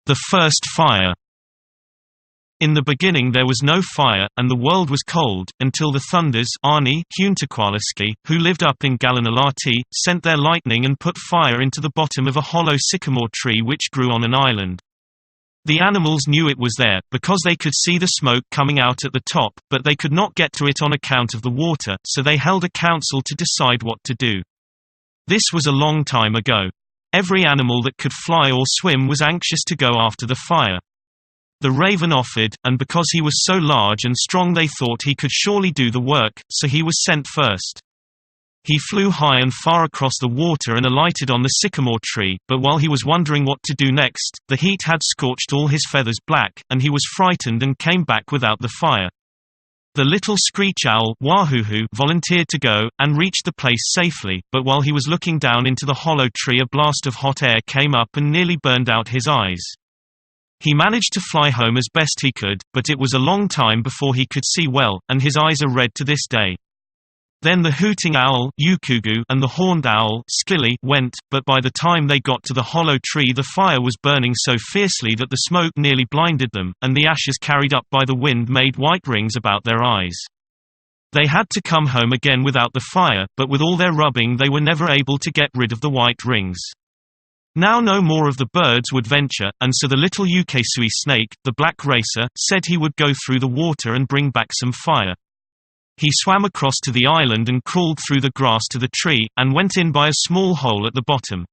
The first fire. In the beginning there was no fire, and the world was cold, until the thunders Arni, who lived up in Gallinalati, sent their lightning and put fire into the bottom of a hollow sycamore tree which grew on an island. The animals knew it was there, because they could see the smoke coming out at the top, but they could not get to it on account of the water, so they held a council to decide what to do. This was a long time ago. Every animal that could fly or swim was anxious to go after the fire. The raven offered, and because he was so large and strong they thought he could surely do the work, so he was sent first. He flew high and far across the water and alighted on the sycamore tree, but while he was wondering what to do next, the heat had scorched all his feathers black, and he was frightened and came back without the fire. The little screech owl Wahuhu volunteered to go, and reached the place safely, but while he was looking down into the hollow tree a blast of hot air came up and nearly burned out his eyes. He managed to fly home as best he could, but it was a long time before he could see well, and his eyes are red to this day. Then the hooting owl Yukugu and the horned owl Skilly went, but by the time they got to the hollow tree the fire was burning so fiercely that the smoke nearly blinded them, and the ashes carried up by the wind made white rings about their eyes. They had to come home again without the fire, but with all their rubbing they were never able to get rid of the white rings. Now no more of the birds would venture, and so the little Ukesui snake, the black racer, said he would go through the water and bring back some fire. He swam across to the island and crawled through the grass to the tree, and went in by a small hole at the bottom.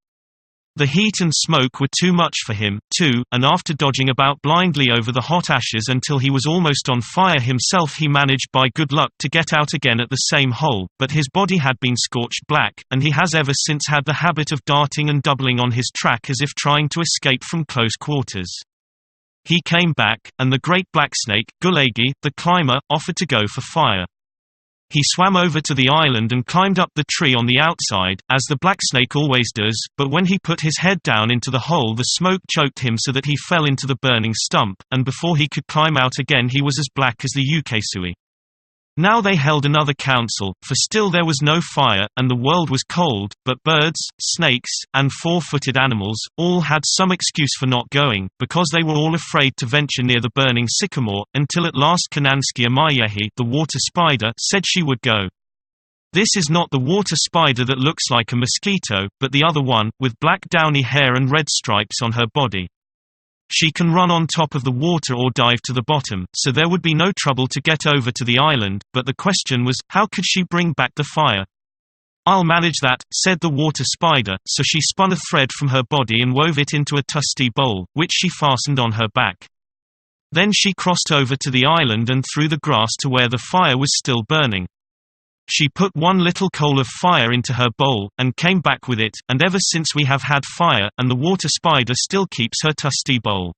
The heat and smoke were too much for him, too, and after dodging about blindly over the hot ashes until he was almost on fire himself he managed by good luck to get out again at the same hole, but his body had been scorched black, and he has ever since had the habit of darting and doubling on his track as if trying to escape from close quarters. He came back, and the great black snake, Gulagi, the climber, offered to go for fire. He swam over to the island and climbed up the tree on the outside, as the black snake always does, but when he put his head down into the hole the smoke choked him so that he fell into the burning stump, and before he could climb out again he was as black as the Ukesui. Now they held another council, for still there was no fire, and the world was cold, but birds, snakes, and four-footed animals, all had some excuse for not going, because they were all afraid to venture near the burning sycamore, until at last Kananskia Mayehi, the water spider, said she would go. This is not the water spider that looks like a mosquito, but the other one, with black downy hair and red stripes on her body. She can run on top of the water or dive to the bottom, so there would be no trouble to get over to the island, but the question was, how could she bring back the fire? "I'll manage that," said the water spider, so she spun a thread from her body and wove it into a tusty bowl, which she fastened on her back. Then she crossed over to the island and through the grass to where the fire was still burning. She put one little coal of fire into her bowl, and came back with it, and ever since we have had fire, and the water spider still keeps her tusty bowl.